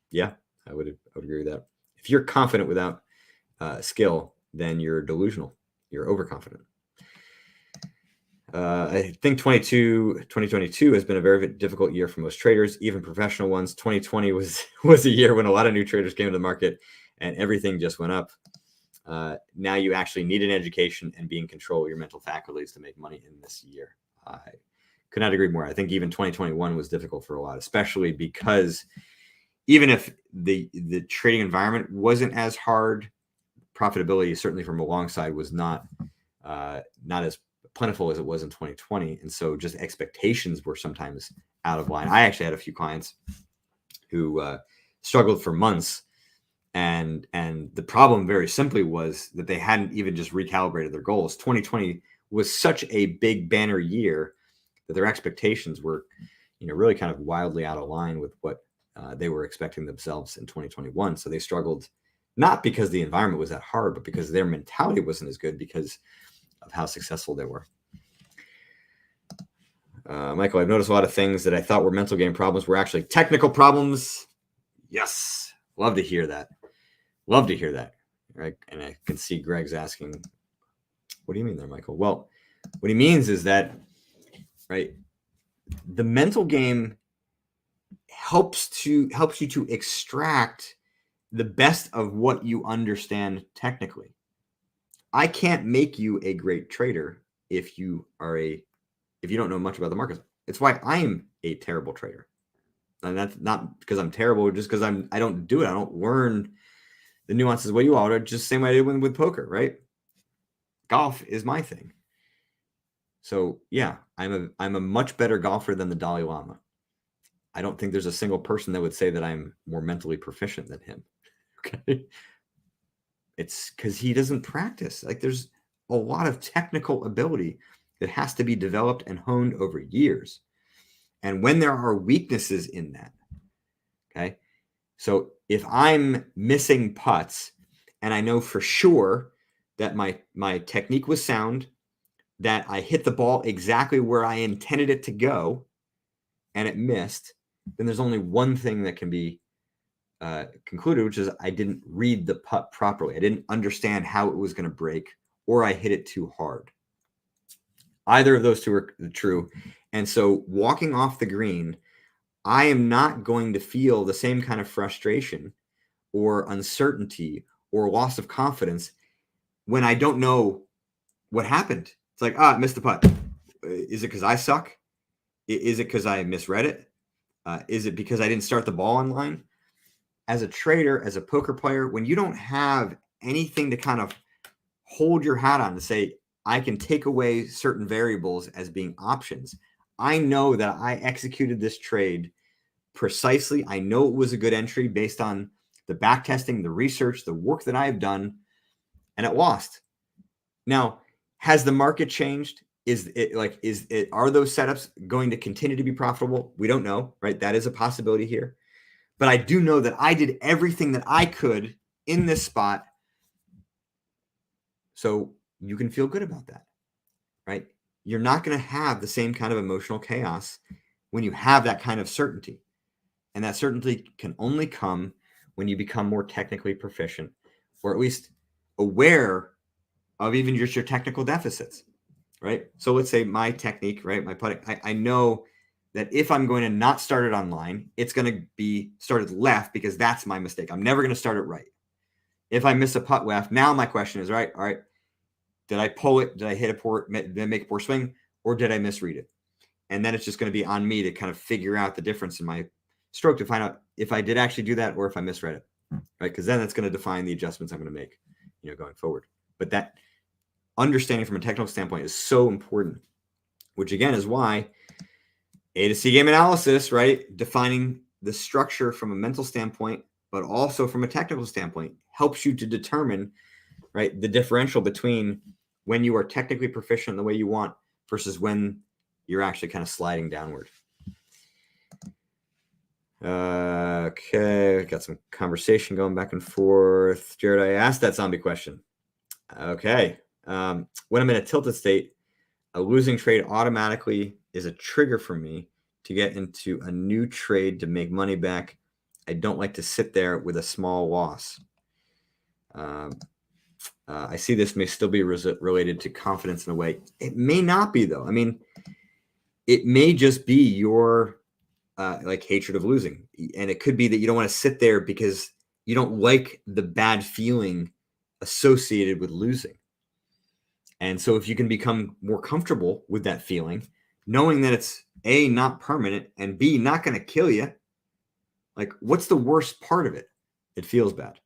Yeah, I would agree with that. If you're confident without skill, then you're delusional. You're overconfident. I think 2022 has been a very difficult year for most traders, even professional ones. 2020 was a year when a lot of new traders came to the market and everything just went up. Now you actually need an education and be in control of your mental faculties to make money in this year. I could not agree more. I think even 2021 was difficult for a lot, especially because even if the trading environment wasn't as hard, profitability certainly from a long side was not as plentiful as it was in 2020. And so just expectations were sometimes out of line. I actually had a few clients who struggled for months. And the problem very simply was that they hadn't even just recalibrated their goals. 2020 was such a big banner year that their expectations were, really kind of wildly out of line with what they were expecting themselves in 2021. So they struggled, not because the environment was that hard, but because their mentality wasn't as good because of how successful they were. Michael, I've noticed a lot of things that I thought were mental game problems were actually technical problems. Yes. Love to hear that. Right. And I can see Greg's asking, what do you mean there, Michael? Well, what he means is that, right, the mental game helps you to extract the best of what you understand technically. I can't make you a great trader if you don't know much about the markets. It's why I'm a terrible trader. And that's not because I'm terrible, just because I don't do it. I don't learn the nuances what you are, just the same way I did with poker, right? Golf is my thing. So yeah, I'm a much better golfer than the Dalai Lama. I don't think there's a single person that would say that I'm more mentally proficient than him. Okay. It's because he doesn't practice. Like there's a lot of technical ability that has to be developed and honed over years. And when there are weaknesses in that, okay. So if I'm missing putts and I know for sure that my technique was sound, that I hit the ball exactly where I intended it to go and it missed, then there's only one thing that can be concluded, which is I didn't read the putt properly. I didn't understand how it was going to break, or I hit it too hard. Either of those two are true. And so walking off the green, I am not going to feel the same kind of frustration or uncertainty or loss of confidence when I don't know what happened. It's like, I missed the putt. Is it because I suck? Is it because I misread it? Is it because I didn't start the ball on line? As a trader, as a poker player, when you don't have anything to kind of hold your hat on to say, I can take away certain variables as being options. I know that I executed this trade precisely. I know it was a good entry based on the back testing, the research, the work that I've done, and it lost. Now, has the market changed? Are those setups going to continue to be profitable? We don't know, right? That is a possibility here. But I do know that I did everything that I could in this spot. So you can feel good about that, right? You're not going to have the same kind of emotional chaos when you have that kind of certainty. And that certainty can only come when you become more technically proficient, or at least aware of even just your technical deficits, right? So let's say my technique, right? My putting, I know that if I'm going to not start it on line, it's going to be started left because that's my mistake. I'm never going to start it right. If I miss a putt left, now my question is, all right, did I pull it? Did I hit did I make a poor swing, or did I misread it? And then it's just going to be on me to kind of figure out the difference in my stroke to find out if I did actually do that or if I misread it, right? Because then that's going to define the adjustments I'm going to make, going forward. But that understanding from a technical standpoint is so important, which again is why A to C game analysis, right? Defining the structure from a mental standpoint, but also from a technical standpoint, helps you to determine, right, the differential between when you are technically proficient in the way you want versus when you're actually kind of sliding downward. Okay, got some conversation going back and forth. Jared, I asked that zombie question. Okay. When I'm in a tilted state, a losing trade automatically is a trigger for me to get into a new trade to make money back. I don't like to sit there with a small loss. I see this may still be related to confidence in a way. It may not be, though. I mean, it may just be your hatred of losing. And it could be that you don't want to sit there because you don't like the bad feeling associated with losing. And so if you can become more comfortable with that feeling, knowing that it's A, not permanent, and B, not going to kill you, like what's the worst part of it? It feels bad.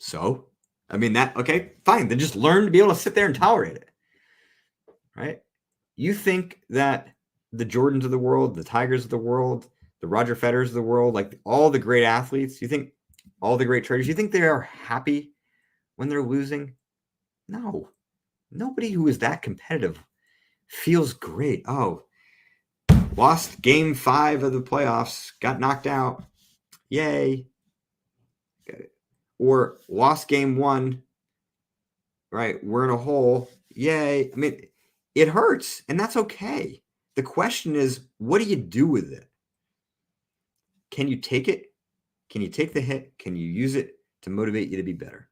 So, I mean, okay, fine. Then just learn to be able to sit there and tolerate it, right? You think that the Jordans of the world, the Tigers of the world, the Roger Federers of the world, like all the great athletes, you think all the great traders, you think they are happy when they're losing? No. Nobody who is that competitive feels great. Oh, lost game 5 of the playoffs, got knocked out. Yay. Or lost game 1, right? We're in a hole. Yay. I mean, it hurts, and that's okay. The question is, what do you do with it? Can you take it? Can you take the hit? Can you use it to motivate you to be better?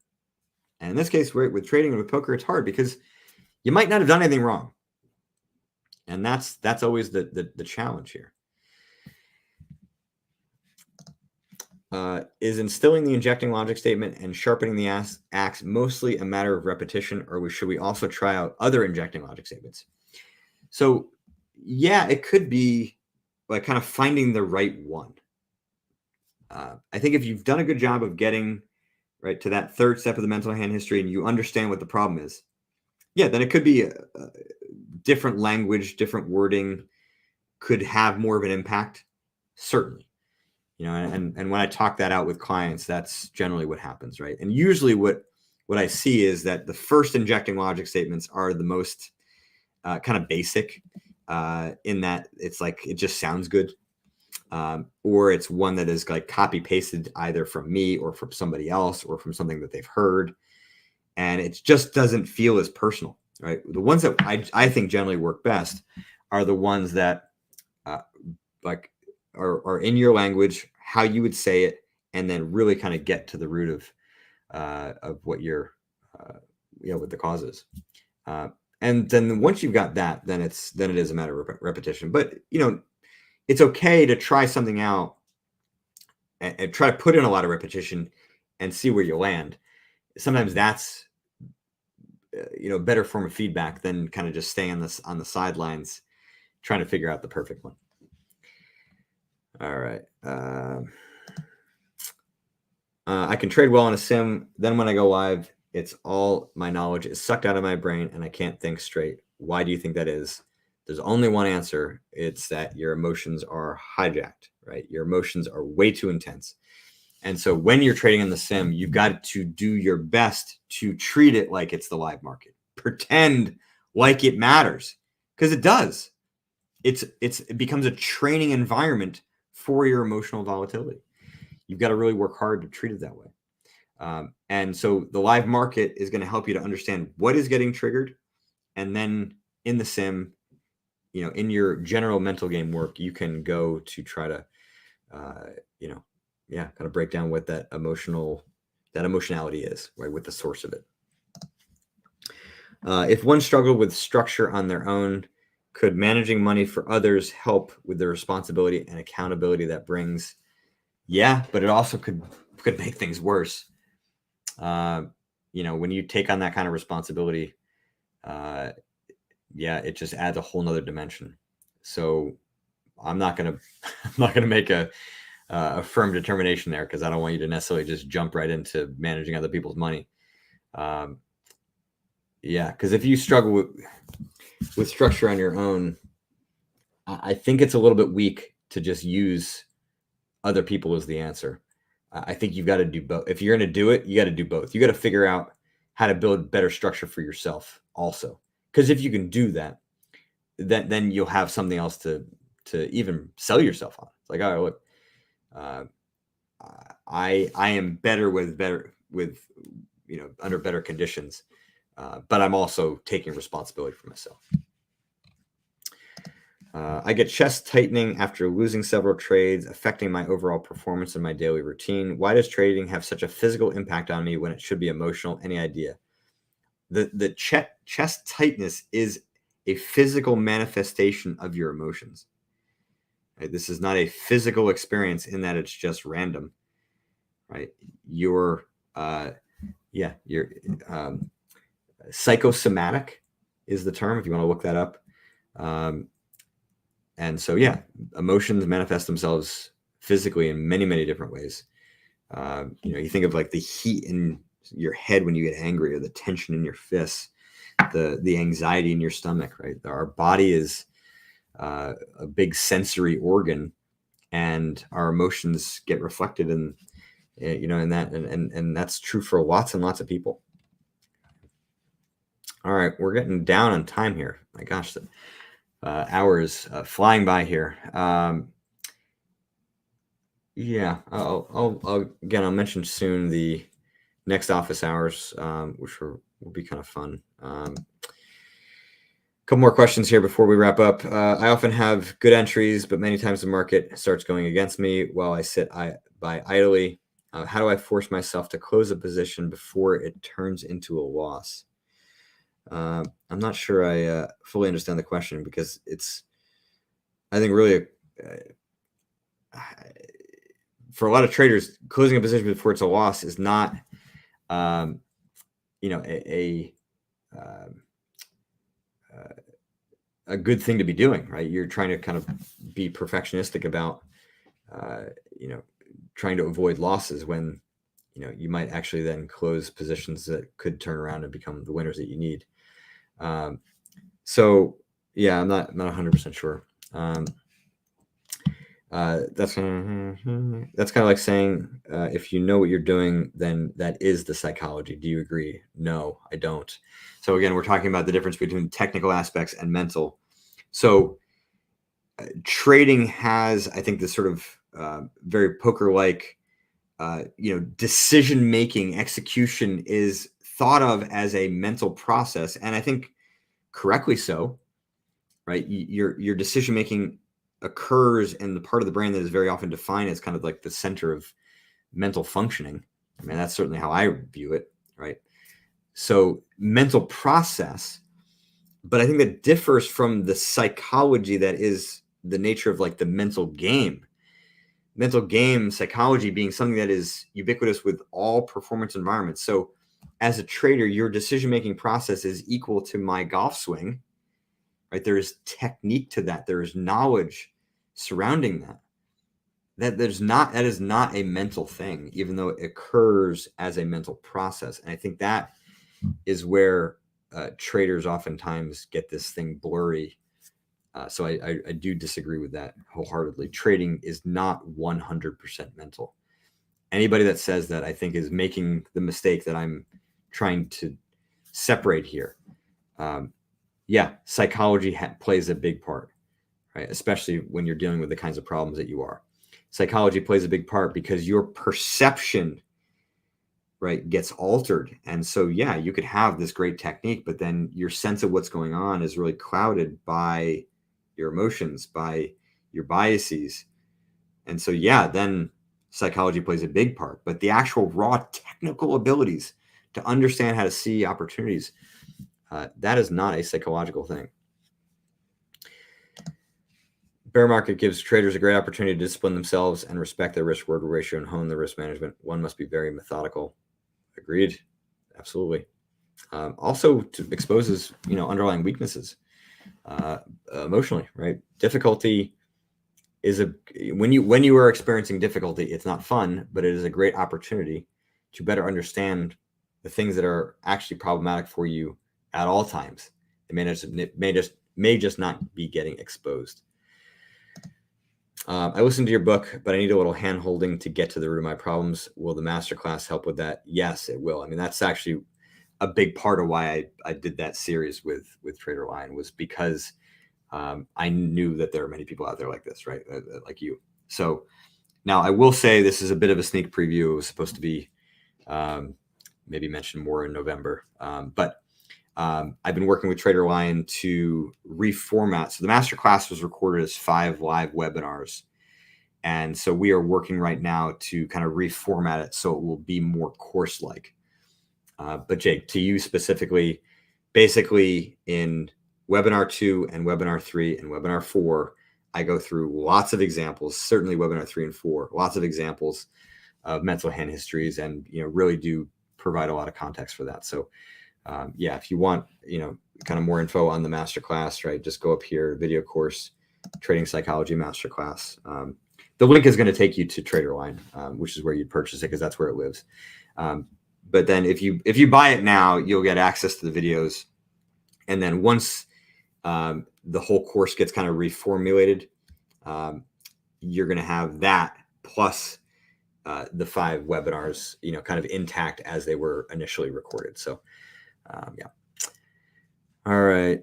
And in this case, with trading and with poker, it's hard because you might not have done anything wrong. And that's always the challenge here. Is instilling the injecting logic statement and sharpening the axe mostly a matter of repetition, or should we also try out other injecting logic statements? So, yeah, it could be like kind of finding the right one. I think if you've done a good job of getting right to that third step of the mental hand history and you understand what the problem is, yeah, then it could be a different language, different wording could have more of an impact, certainly. and when I talk that out with clients, that's generally what happens, right? And usually what I see is that the first injecting logic statements are the most kind of basic, in that it's like, it just sounds good. Or it's one that is like copy pasted either from me or from somebody else or from something that they've heard. And it just doesn't feel as personal, right? The ones that I think generally work best are the ones that like are in your language, how you would say it, and then really kind of get to the root of what your what the cause is. And then once you've got that, then it is a matter of repetition. But it's okay to try something out and try to put in a lot of repetition and see where you land. Sometimes that's better form of feedback than kind of just staying on the sidelines trying to figure out the perfect one. All right. I can trade well in a sim. Then when I go live, it's all my knowledge is sucked out of my brain and I can't think straight. Why do you think that is? There's only one answer. It's that your emotions are hijacked, right? Your emotions are way too intense. And so when you're trading in the sim, you've got to do your best to treat it like it's the live market. Pretend like it matters, because it does. It becomes a training environment for your emotional volatility. You've got to really work hard to treat it that way. And so the live market is going to help you to understand what is getting triggered. And then in the sim, in your general mental game work, you can go to try to, kind of break down what that emotionality is, right? What the source of it. If one struggled with structure on their own, could managing money for others help with the responsibility and accountability that brings? Yeah, but it also could make things worse. When you take on that kind of responsibility, it just adds a whole nother dimension. So I'm not gonna make a firm determination there, because I don't want you to necessarily just jump right into managing other people's money. Because if you struggle with structure on your own, I think it's a little bit weak to just use other people as the answer. I think you've got to do both. If you're going to do it, you got to do both. You got to figure out how to build better structure for yourself also. Because if you can do that, then you'll have something else to even sell yourself on. It's like, all right, look, I am better with under better conditions, but I'm also taking responsibility for myself. I get chest tightening after losing several trades, affecting my overall performance and my daily routine. Why does trading have such a physical impact on me when it should be emotional? Any idea? The chest tightness is a physical manifestation of your emotions. Right? This is not a physical experience in that it's just random, right? Your psychosomatic is the term, if you want to look that up. And so, emotions manifest themselves physically in many, many different ways. You think of like the heat in your head when you get angry, or the tension in your fists, the anxiety in your stomach, right? Our body is a big sensory organ, and our emotions get reflected in that, and that's true for lots and lots of people. All right, we're getting down on time here. My gosh, the hours flying by here. I'll mention soon the next office hours, which will be kind of fun. Couple more questions here before we wrap up. I often have good entries, but many times the market starts going against me while I sit by idly. How do I force myself to close a position before it turns into a loss? I'm not sure I fully understand the question, because I think really for a lot of traders, closing a position before it's a loss is not, a good thing to be doing, right? You're trying to kind of be perfectionistic about, trying to avoid losses when, you might actually then close positions that could turn around and become the winners that you need. I'm not 100% sure. That's kind of like saying, if you know what you're doing, then that is the psychology. Do you agree? No, I don't. So again, we're talking about the difference between technical aspects and mental. So trading has, I think, this sort of very poker-like, decision-making execution is thought of as a mental process, and I think correctly so, right? Your decision-making occurs in the part of the brain that is very often defined as kind of like the center of mental functioning. I mean, that's certainly how I view it, right? So mental process, but I think that differs from the psychology that is the nature of like the mental game. Mental game psychology being something that is ubiquitous with all performance environments. So as a trader, your decision-making process is equal to my golf swing, right? There is technique to that. There is knowledge surrounding that. That is not a mental thing, even though it occurs as a mental process. And I think that is where traders oftentimes get this thing blurry. So I do disagree with that wholeheartedly. Trading is not 100% mental. Anybody that says that, I think, is making the mistake that I'm trying to separate here. Psychology plays a big part, right? Especially when you're dealing with the kinds of problems that you are. Psychology plays a big part because your perception, right, gets altered. And so, you could have this great technique, but then your sense of what's going on is really clouded by your emotions, by your biases. And so, then psychology plays a big part, but the actual raw technical abilities to understand how to see opportunities, that is not a psychological thing. Bear market gives traders a great opportunity to discipline themselves and respect their risk-reward ratio and hone their risk management. One must be very methodical. Agreed. Absolutely. Also exposes, underlying weaknesses emotionally, right? Difficulty is when you are experiencing difficulty, it's not fun, but it is a great opportunity to better understand the things that are actually problematic for you at all times. It may just not be getting exposed. I listened to your book, but I need a little hand holding to get to the root of my problems. Will the masterclass help with that? Yes, it will. I mean, that's actually a big part of why I did that series with Trader Lion, was because I knew that there are many people out there like this, right? Like you. So now I will say this is a bit of a sneak preview. It was supposed to be maybe mentioned more in November, but I've been working with Trader Lion to reformat. So the masterclass was recorded as 5 live webinars. And so we are working right now to kind of reformat it so it will be more course-like. But Jake, to you specifically, basically in webinar 2 and webinar 3 and webinar 4, I go through lots of examples, certainly webinar 3 and 4, lots of examples of mental hand histories, and really do provide a lot of context for that. So if you want, kind of more info on the masterclass, right, just go up here, video course, Trading Psychology Masterclass. The link is going to take you to Trader Lion, which is where you purchase it because that's where it lives. But then if you buy it now, you'll get access to the videos. And then once the whole course gets kind of reformulated, you're going to have that plus the 5 webinars, kind of intact as they were initially recorded. So, All right.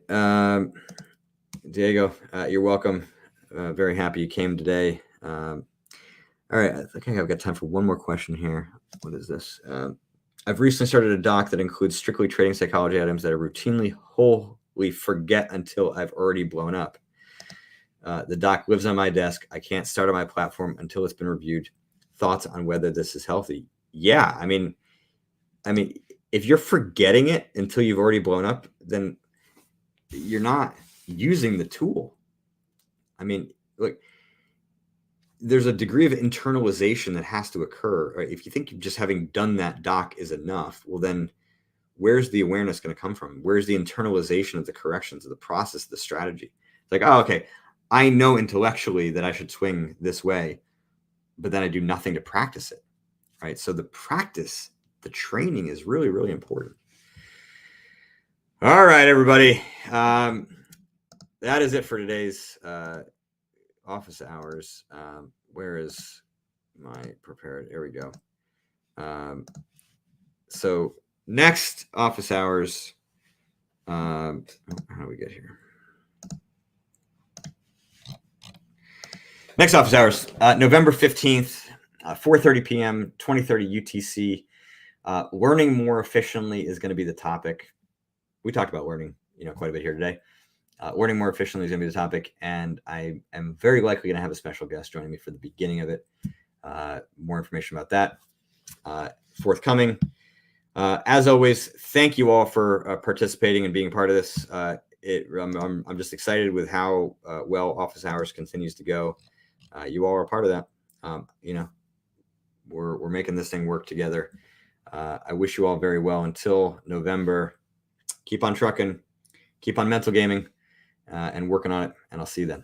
Diego, you're welcome. Very happy you came today. All right. I think I've got time for one more question here. What is this? I've recently started a doc that includes strictly trading psychology items that I routinely wholly forget until I've already blown up. The doc lives on my desk. I can't start on my platform until it's been reviewed. Thoughts on whether this is healthy? Yeah. I mean, if you're forgetting it until you've already blown up, then you're not using the tool. I mean, look, there's a degree of internalization that has to occur. Right? If you think just having done that doc is enough, well, then where's the awareness going to come from? Where's the internalization of the corrections, of the process, of the strategy? It's like, oh, okay, I know intellectually that I should swing this way, but then I do nothing to practice it, right? So the practice, the training is really, really important. All right, everybody. That is it for today's office hours. Where is my prepared? There we go. So next office hours. How do we get here? Next office hours, November 15th, 4:30 p.m., 2030 UTC. Learning more efficiently is going to be the topic. We talked about learning, quite a bit here today. Learning more efficiently is going to be the topic, and I am very likely going to have a special guest joining me for the beginning of it. More information about that forthcoming. As always, thank you all for participating and being part of this. I'm just excited with how well office hours continues to go. You all are a part of that. We're making this thing work together. I wish you all very well until November. Keep on trucking, keep on mental gaming, and working on it. And I'll see you then.